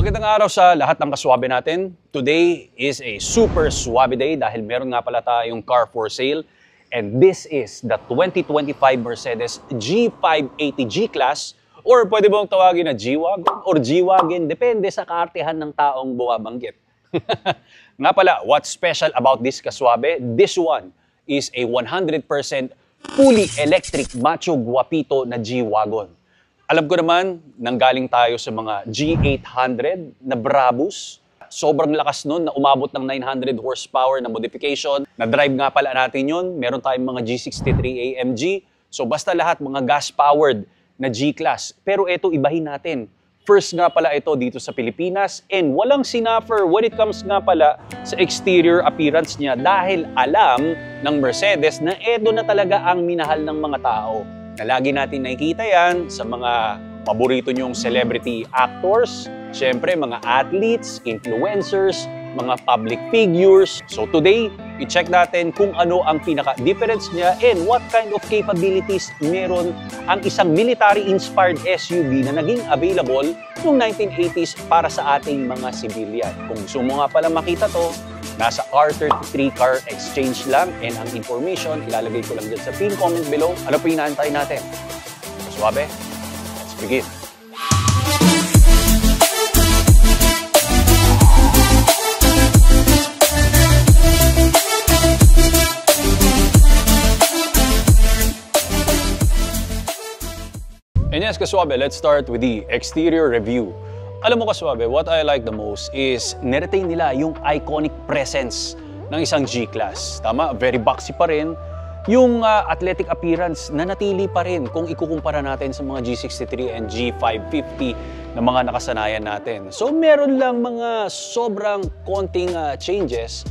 Magandang araw sa lahat ng kaswabe natin. Today is a super swabe day dahil meron nga pala tayong car for sale. And this is the 2025 Mercedes G580 G-Class, or pwede mong tawagin na G-Wagon or G-Wagon, depende sa kaartehan ng taong bumabanggit. Nga pala, what's special about this kaswabe? This one is a 100% fully electric macho guapito na G-Wagon. Alam ko naman, nanggaling tayo sa mga G800 na Brabus. Sobrang lakas nun na umabot ng 900 horsepower na modification. Na-drive nga pala natin yun. Meron tayong mga G63 AMG. So basta lahat mga gas-powered na G-Class. Pero eto, ibahin natin. First nga pala ito dito sa Pilipinas. And walang sinuffer when it comes nga pala sa exterior appearance niya dahil alam ng Mercedes na eto na talaga ang minahal ng mga tao. Na lagi natin nakikita yan sa mga paborito nyong celebrity actors, syempre mga athletes, influencers, mga public figures. So today, i-check natin kung ano ang pinaka-difference niya and what kind of capabilities meron ang isang military-inspired SUV na naging available noong 1980s para sa ating mga civilian. Kung gusto mo nga pala makita to, nasa R33 Car Exchange lang, and ang information ilalagay ko lang dyan sa pin comment below. Ano po inaantay natin? Suwabe, let's begin. And yes, kaswabe, let's start with the exterior review. Alam mo kaswabe, what I like the most is niretain nila yung iconic presence ng isang G-Class. Tama, very boxy pa rin. Yung athletic appearance na natili pa rin kung ikukumpara natin sa mga G63 and G550 na mga nakasanayan natin. So meron lang mga sobrang konting changes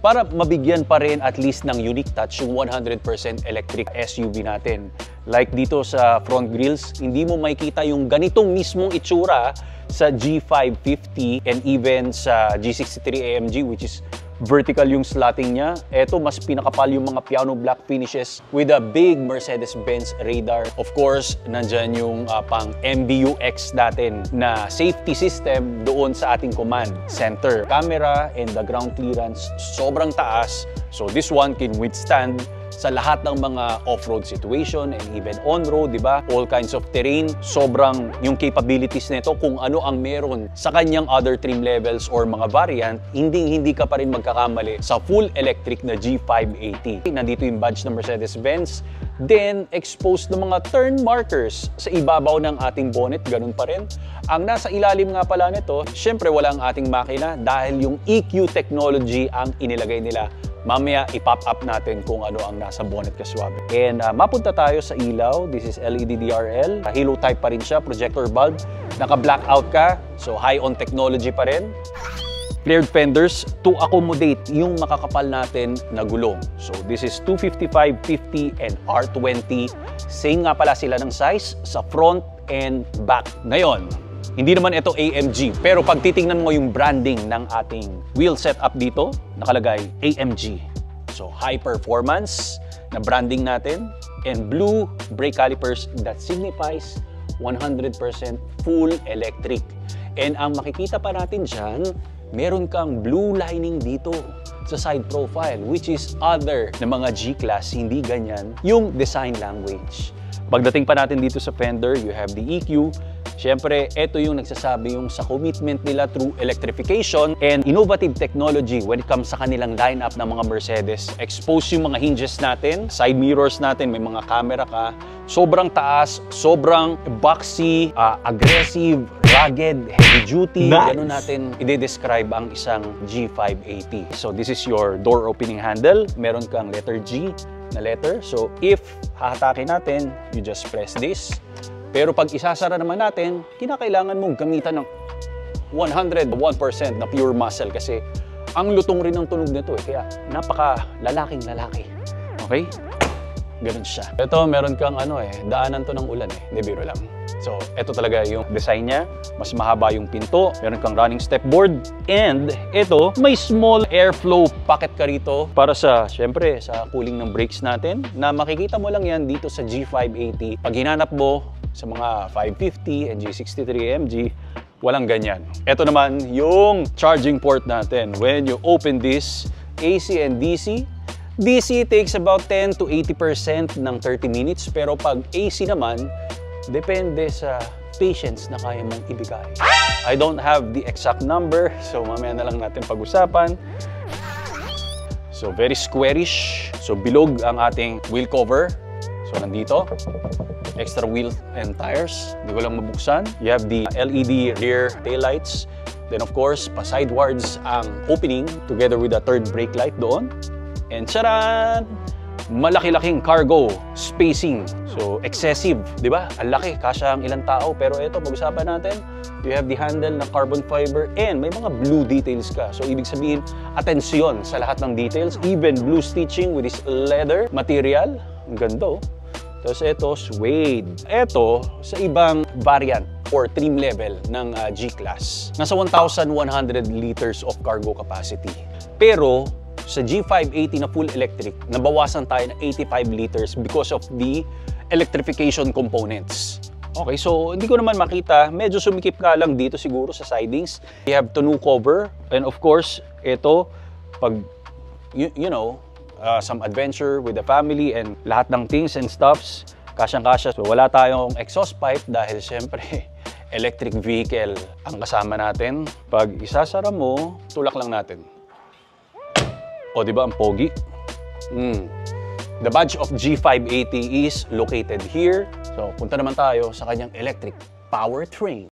para mabigyan pa rin at least ng unique touch yung 100% electric SUV natin. Like dito sa front grills, hindi mo makikita yung ganitong mismong itsura sa G550 and even sa G63 AMG, which is vertical yung slotting niya. Eto, mas pinakapal yung mga piano black finishes with a big Mercedes-Benz radar. Of course, nandyan yung pang MBUX natin na safety system doon sa ating command center. Camera and the ground clearance, sobrang taas. So this one can withstand sa lahat ng mga off-road situation and even on-road, di ba? All kinds of terrain. Sobrang yung capabilities nito kung ano ang meron sa kanyang other trim levels or mga variant, hindi ka pa rin magkakamali sa full electric na G580. Nandito yung badge ng Mercedes-Benz. Then, exposed ng mga turn markers sa ibabaw ng ating bonnet, ganun pa rin. Ang nasa ilalim nga pala nito, syempre wala ang ating makina dahil yung EQ technology ang inilagay nila. Mamaya i-pop up natin kung ano ang nasa bonnet kaswabe. And mapunta tayo sa ilaw. This is LED DRL. Halo type pa rin siya, projector bulb. Naka-blackout ka, so high on technology pa rin. Flared fenders to accommodate yung makakapal natin na gulong. So this is 255, 50, and R20. Same nga pala sila ng size sa front and back. Ngayon, hindi naman ito AMG, pero pag titingnan mo yung branding ng ating wheel setup dito, nakalagay AMG. So high performance na branding natin and blue brake calipers that signifies 100% full electric. And ang makikita pa natin dyan, meron kang blue lining dito sa side profile, which is other na mga G-Class, hindi ganyan yung design language. Pagdating pa natin dito sa fender, you have the EQ. Siyempre, ito yung nagsasabi yung sa commitment nila through electrification and innovative technology when it comes sa kanilang lineup ng mga Mercedes. Expose yung mga hinges natin, side mirrors natin, may mga camera ka. Sobrang taas, sobrang boxy, aggressive, rugged, heavy duty. Nice. Ganun natin i-describe ang isang G580. So this is your door opening handle. Meron kang letter G na letter. So if hahatakin natin, you just press this. Pero pag isasara naman natin, kinakailangan mong gamitan ng 101% na pure muscle kasi ang lutong rin ng tunog nito eh. Kaya napaka lalaking lalaki. Okay? Ganun siya. Ito, meron kang daanan to ng ulan eh. Hindi, biro lang. So, ito talaga yung design niya. Mas mahaba yung pinto. Meron kang running step board. And ito, may small airflow pocket ka rito para sa, syempre, sa cooling ng brakes natin na makikita mo lang yan dito sa G580. Pag hinanap mo sa mga 550 and G63 AMG, walang ganyan. Ito naman yung charging port natin. When you open this, AC and DC, DC takes about 10 to 80% ng 30 minutes. Pero pag AC naman, depende sa patience na kaya mong ibigay. I don't have the exact number, so mamaya na lang natin pag-usapan. So very squarish. So bilog ang ating wheel cover. So nandito, extra wheel and tires. Hindi ko lang mabuksan. You have the LED rear taillights. Then of course, pa-sidewards ang opening together with the third brake light doon. And charan! Malaki-laking cargo spacing. So excessive, di ba? Ang laki, kasya ang ilang tao. Pero ito, pag-usapan natin, you have the handle na carbon fiber and may mga blue details ka. So ibig sabihin, atensyon sa lahat ng details. Even blue stitching with this leather material. Ang ganda, oh. Tapos ito, suede. Ito, sa ibang variant or trim level ng G-Class. Nasa 1,100 liters of cargo capacity. Pero, sa G580 na full electric, nabawasan tayo ng 85 liters because of the electrification components. Okay, so hindi ko naman makita. Medyo sumikip ka lang dito siguro sa sidings. You have tonneau cover. And of course, ito, pag, you know, some adventure with the family and lahat ng things and stuffs, kasyang-kasya. So wala tayong exhaust pipe dahil syempre electric vehicle ang kasama natin. Pag isasara mo, tulak lang natin. O diba ang pogi? The badge of G580 is located here. So punta naman tayo sa kanyang electric powertrain.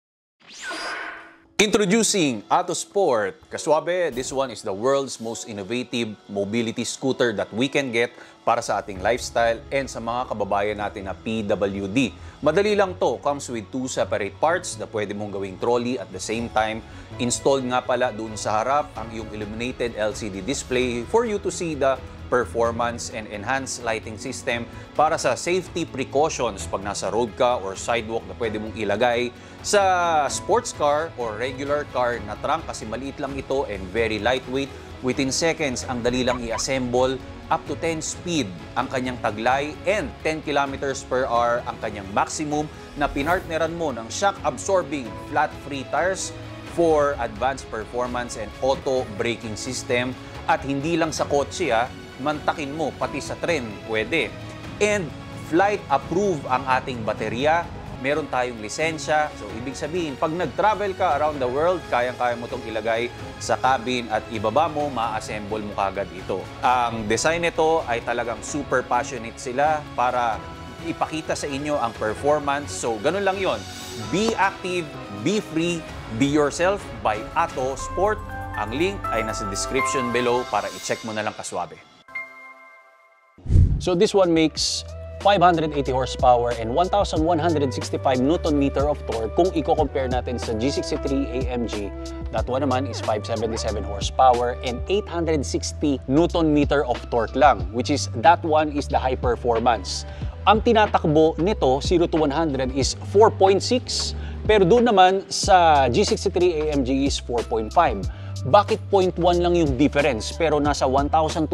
Introducing Autosport. Kaswabe, this one is the world's most innovative mobility scooter that we can get para sa ating lifestyle and sa mga kababayan natin na PWD. Madali lang to. Comes with 2 separate parts na pwede mong gawing trolley at the same time. Installed nga pala doon sa harap ang iyong illuminated LCD display for you to see the performance and enhanced lighting system para sa safety precautions pag nasa road ka or sidewalk na pwede mong ilagay sa sports car or regular car na trunk kasi maliit lang ito and very lightweight. Within seconds, ang dali lang i-assemble. Up to 10 speed ang kanyang taglay and 10 kilometers per hour ang kanyang maximum na pinartneran mo ng shock-absorbing flat-free tires for advanced performance and auto braking system. At hindi lang sa kotse, mantakin mo pati sa tren, pwede. And flight approve ang ating baterya. Meron tayong lisensya. So, ibig sabihin, pag nag-travel ka around the world, kayang-kaya mo itong ilagay sa cabin at ibaba mo, ma-assemble mo kagad ito. Ang design nito ay talagang super passionate sila para ipakita sa inyo ang performance. So, ganun lang yon. Be active, be free, be yourself by Autosport. Ang link ay nasa description below para i-check mo na lang kaswabe. So, this one makes 580 horsepower and 1,165 Nm of torque kung i-compare natin sa G63 AMG. That one naman is 577 horsepower and 860 Nm of torque lang, which is that one is the high performance. Ang tinatakbo nito, 0 to 100 is 4.6, pero doon naman sa G63 AMG is 4.5. Bakit 0.1 lang yung difference pero nasa 1,200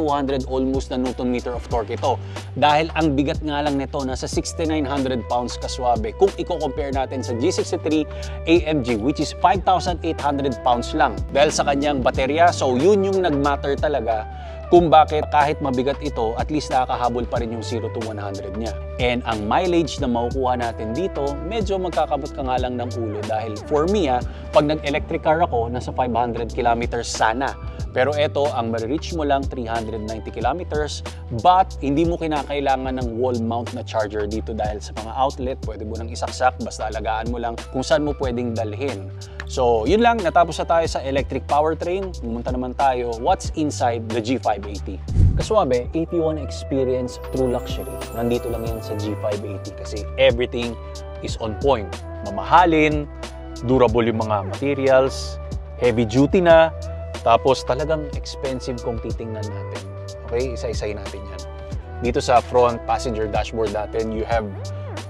almost na Nm of torque ito? Dahil ang bigat nga lang nito nasa 6,900 pounds kaswabe kung i-compare natin sa G63 AMG which is 5,800 pounds lang. Dahil sa kanyang baterya, so yun yung nag-matter talaga kung bakit kahit mabigat ito, at least nakakahabol pa rin yung 0 to 100 niya. And ang mileage na makukuha natin dito, medyo magkakabot ka nga lang ng ulo dahil for me, pag nag-electric car ako, nasa 500 kilometers sana. Pero ito, ang ma-reach mo lang 390 kilometers, but hindi mo kinakailangan ng wall mount na charger dito dahil sa mga outlet, pwede mo nang isaksak, basta alagaan mo lang kung saan mo pwedeng dalhin. So, yun lang, natapos na tayo sa electric powertrain. Pumunta naman tayo, what's inside the G580? Kaswabe, if you want to experience true luxury, nandito lang yan sa G580 kasi everything is on point. Mamahalin, durable yung mga materials, heavy duty na, tapos talagang expensive kung titingnan natin. Okay, isa-isayin natin yan. Dito sa front passenger dashboard natin, you have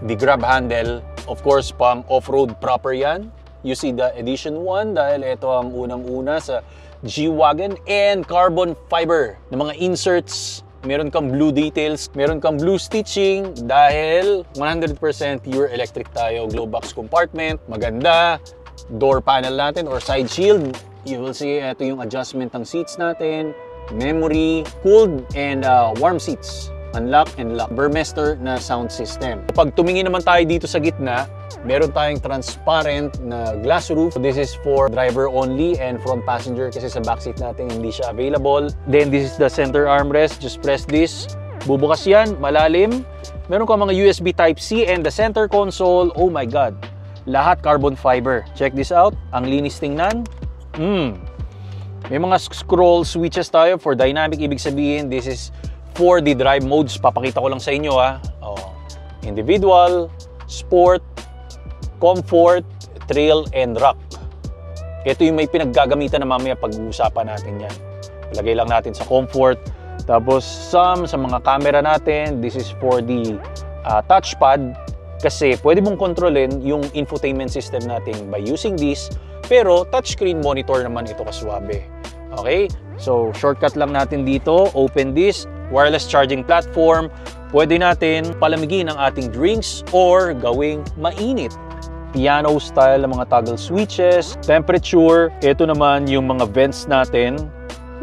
the grab handle. Of course, pang off-road proper yan. You see the Edition 1 dahil ito ang unang-una sa G-Wagon and carbon fiber na mga inserts. Meron kang blue details, meron kang blue stitching dahil 100% pure electric tayo. Glow box compartment, maganda. door panel natin or side shield. You will see ito yung adjustment ng seats natin, memory, cooled and warm seats. Unlock and lock. Burmester na sound system. Pag tumingin naman tayo dito sa gitna, meron tayong transparent na glass roof. This is for driver only and front passenger kasi sa backseat natin hindi siya available. Then this is the center armrest. Just press this. Bubukas yan, malalim. Meron ka mga USB Type-C and the center console. Oh my God. Lahat carbon fiber. Check this out. Ang linis tingnan. May mga scroll switches tayo for dynamic. Ibig sabihin, this is for the drive modes. Papakita ko lang sa inyo ha. Individual, sport, comfort, trail, and rock. Ito yung may pinaggagamitan na mamaya pag-uusapan natin yan. Ilagay lang natin sa comfort. Tapos sa mga camera natin, this is for the touchpad. Kasi pwede mong kontrolin yung infotainment system natin by using this. Pero touchscreen monitor naman ito kaswabe. Okay? So shortcut lang natin dito. Open this. Wireless charging platform. Pwede natin palamigin ang ating drinks or gawing mainit. Piano style ng mga toggle switches, temperature. Ito naman yung mga vents natin,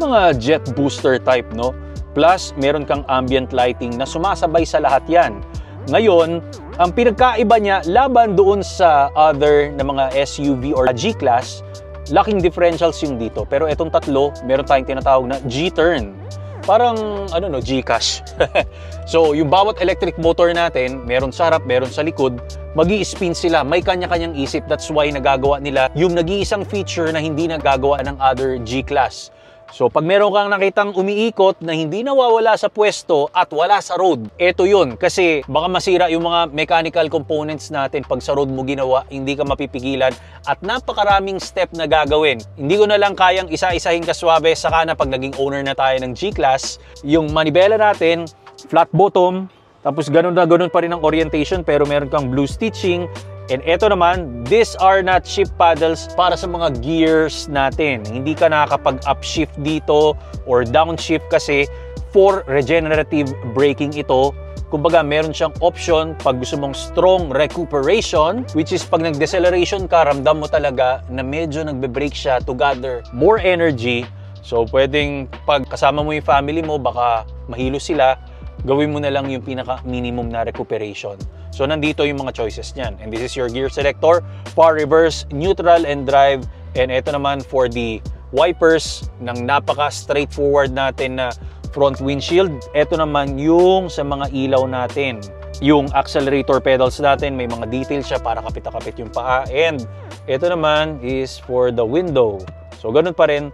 mga jet booster type, no? Plus, meron kang ambient lighting na sumasabay sa lahat yan. Ngayon, ang pinagkaiba niya laban doon sa other na mga SUV or G-Class, lacking differentials yung dito. Pero itong tatlo, meron tayong tinatawag na G-Turn. Parang, Gcash. So, yung bawat electric motor natin, meron sa harap, meron sa likod, mag-i-spin sila. May kanya-kanyang isip. That's why nagagawa nila yung nag-iisang feature na hindi nagagawa ng other G-Class. So, pag meron kang nakitang umiikot na hindi nawawala sa pwesto at wala sa road, ito yun. Kasi baka masira yung mga mechanical components natin pag sa road mo ginawa, hindi ka mapipigilan at napakaraming step na gagawin. Hindi ko na lang kayang isa-isahin kaswabe, saka na pag naging owner na tayo ng G-Class, yung manibela natin, flat bottom, tapos ganun na ganun pa rin ang orientation pero meron kang blue stitching. And eto naman, these are not shift paddles para sa mga gears natin. Hindi ka nakakapag-upshift dito or downshift kasi for regenerative braking ito. Kumbaga, meron siyang option pag gusto mong strong recuperation, which is pag nag-deceleration ka, ramdam mo talaga na medyo nagbe-brake siya to gather more energy. So, pwedeng pag kasama mo yung family mo, baka mahilo sila, gawin mo na lang yung pinaka-minimum na recuperation. So, nandito yung mga choices niyan. And this is your gear selector, power reverse, neutral, and drive. And ito naman for the wipers ng napaka-straightforward natin na front windshield. Ito naman yung sa mga ilaw natin. Yung accelerator pedals natin, may mga details siya para kapit-kapit yung paa. And ito naman is for the window. So, ganun pa rin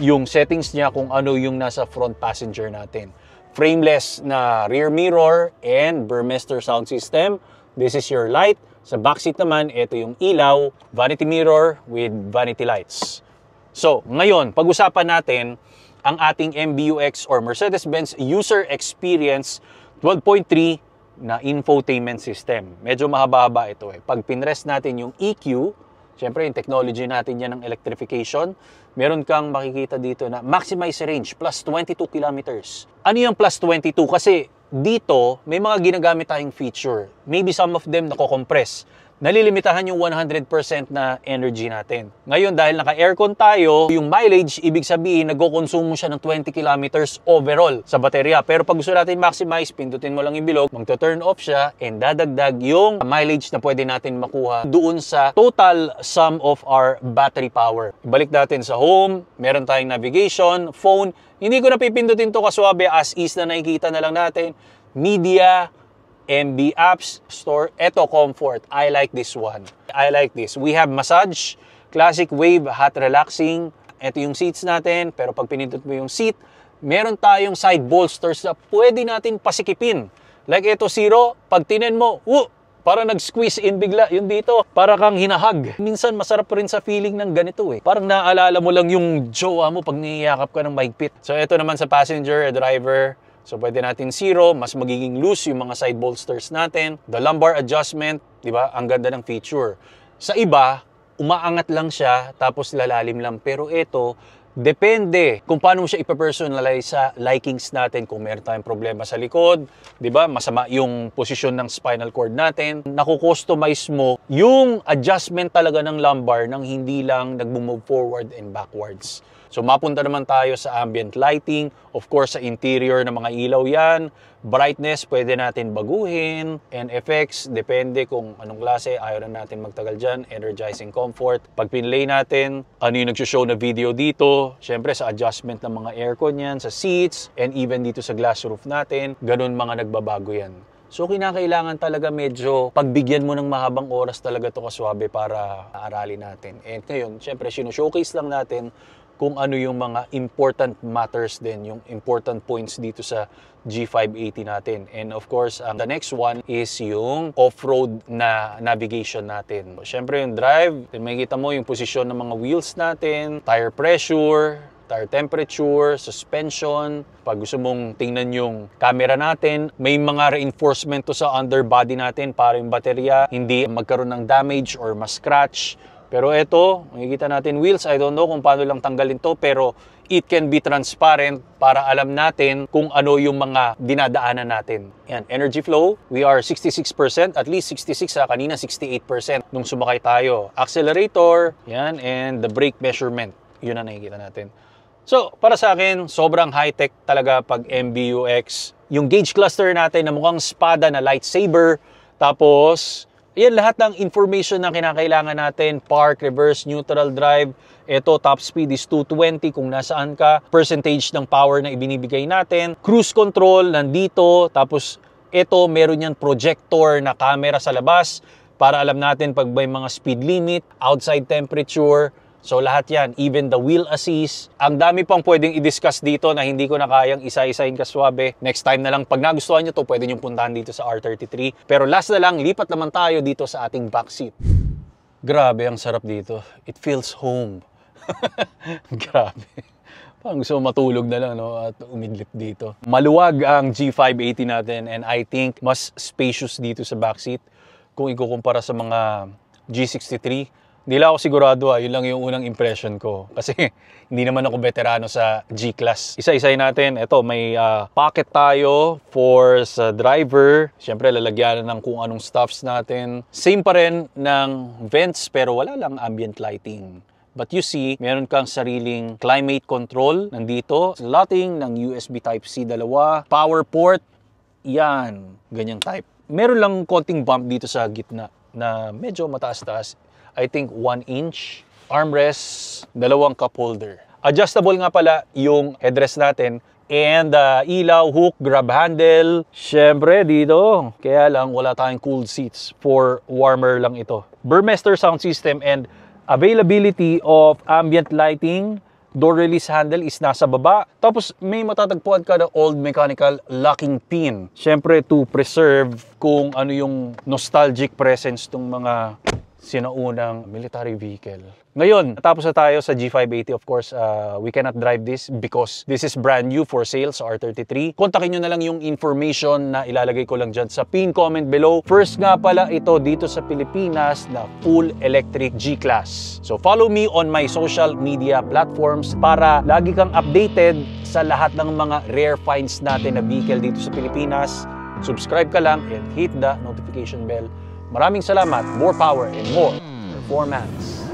yung settings niya kung ano yung nasa front passenger natin. Frameless na rear mirror and Burmester sound system. This is your light. Sa backseat naman, ito yung ilaw, vanity mirror with vanity lights. So, ngayon, pag-usapan natin ang ating MBUX or Mercedes-Benz User Experience 12.3 na infotainment system. Medyo mahaba-haba ito eh. Pag pinrest natin yung EQ, siyempre yung technology natin yan ng electrification, meron kang makikita dito na maximize range plus 22 kilometers. Ano yung plus 22? Kasi dito may mga ginagamit tayong feature. Maybe some of them nako-compress. Nalilimitahan yung 100% na energy natin. Ngayon, dahil naka-aircon tayo, yung mileage, ibig sabihin, nagko-consume siya ng 20 kilometers overall sa baterya. Pero pag gusto natin maximize, pindutin mo lang yung bilog, magto-turn off siya, and dadagdag yung mileage na pwede natin makuha doon sa total sum of our battery power. Ibalik natin sa home, meron tayong navigation, phone. Hindi ko na pipindutin to kaswabe, as is na nakikita na lang natin. Media, MB apps, store. Eto, comfort. I like this one. I like this. We have massage, classic wave, hot relaxing. Ito yung seats natin. Pero pag pinindot mo yung seat, meron tayong side bolsters na pwede natin pasikipin. Like ito, Zero. Pag tinen mo, para nag-squeeze in bigla yung dito. Para kang hinahag. Minsan, masarap rin sa feeling ng ganito eh. Parang naaalala mo lang yung jowa mo pag niyayakap ka ng mahigpit. So, ito naman sa passenger, driver. So, pwede natin Zero, mas magiging loose yung mga side bolsters natin. The lumbar adjustment, di ba? Ang ganda ng feature. Sa iba, umaangat lang siya, tapos lalalim lang. Pero ito, Depende kung paano mo siya ipapersonalize sa likings natin. Kung meron tayong problema sa likod, di ba? Masama yung posisyon ng spinal cord natin. Nakukustomize mo yung adjustment talaga ng lumbar nang hindi lang nag-move forward and backwards. So mapunta naman tayo sa ambient lighting. Of course, sa interior ng mga ilaw yan. Brightness, pwede natin baguhin. And effects, depende kung anong klase. Ayaw na natin magtagal dyan. Energizing comfort. Pag pinlay natin, ano yung nag-show na video dito. Siyempre, sa adjustment ng mga aircon yan, sa seats, and even dito sa glass roof natin. Ganun mga nagbabago yan. So, kinakailangan talaga medyo pagbigyan mo ng mahabang oras talaga to kaswabe para aralin natin. And ngayon, siyempre, showcase lang natin kung ano yung mga important matters din, yung important points dito sa G580 natin. And of course, the next one is yung off-road na navigation natin. Siyempre yung drive, makikita mo yung posisyon ng mga wheels natin, tire pressure, tire temperature, suspension. Pag gusto mong tingnan yung camera natin, may mga reinforcement to sa underbody natin para yung baterya hindi magkaroon ng damage or ma-scratch. Pero ito, makikita natin wheels. I don't know kung paano lang tanggalin to, pero it can be transparent para alam natin kung ano yung mga dinadaanan natin. Yan, energy flow, we are 66%, at least 66 kanina 68% nung sumakay tayo. Accelerator, yan, and the brake measurement, yun ang nakikita natin. So, para sa akin, sobrang high-tech talaga pag MBUX. Yung gauge cluster natin na mukhang espada na lightsaber, tapos yan lahat ng information na kinakailangan natin, park, reverse, neutral drive. Ito, top speed is 220 kung nasaan ka. Percentage ng power na ibinibigay natin. Cruise control, nandito. Tapos, ito, meron yan projector na camera sa labas para alam natin pag may mga speed limit, outside temperature. So, lahat yan. Even the wheel assist. Ang dami pang pwedeng i-discuss dito na hindi ko na kayang isa-isahin kaswabe. Next time na lang, pag nagustuhan nyo to, pwede nyo puntahan dito sa R33. Pero last na lang, lipat naman tayo dito sa ating backseat. Grabe, ang sarap dito. It feels home. Grabe. Parang gusto matulog na lang, no? At umidlip dito. Maluwag ang G580 natin and I think mas spacious dito sa backseat kung ikukumpara sa mga G63. Hindi lang ako sigurado, yun lang yung unang impression ko. Kasi hindi naman ako veterano sa G-Class. Isa-isahin natin. Ito, may pocket tayo for sa driver. Siyempre, lalagyan ng kung anong stuffs natin. Same pa rin ng vents, pero wala lang ambient lighting. But you see, meron kang sariling climate control nandito. Slotting ng USB Type-C 2. Power port, yan. Ganyang type. Meron lang konting bump dito sa gitna na medyo mataas-taas. I think 1 inch. Armrest, 2 cup holder. Adjustable nga pala yung headrest natin. And ilaw, hook, grab handle. Siyempre dito. Kaya lang wala tayong cooled seats. For warmer lang ito. Burmester sound system and availability of ambient lighting. Door release handle is nasa baba. Tapos may matatagpuan ka na old mechanical locking pin. Siyempre to preserve kung ano yung nostalgic presence ng mga sinaunang military vehicle. Ngayon, natapos na tayo sa G580. Of course, we cannot drive this because this is brand new for sale sa R33. Kontakin nyo na lang yung information na ilalagay ko lang dyan sa pin comment below. First nga pala ito dito sa Pilipinas na full electric G-Class. So follow me on my social media platforms para lagi kang updated sa lahat ng mga rare finds natin na vehicle dito sa Pilipinas. Subscribe ka lang and hit the notification bell. Maraming salamat, more power and more performance.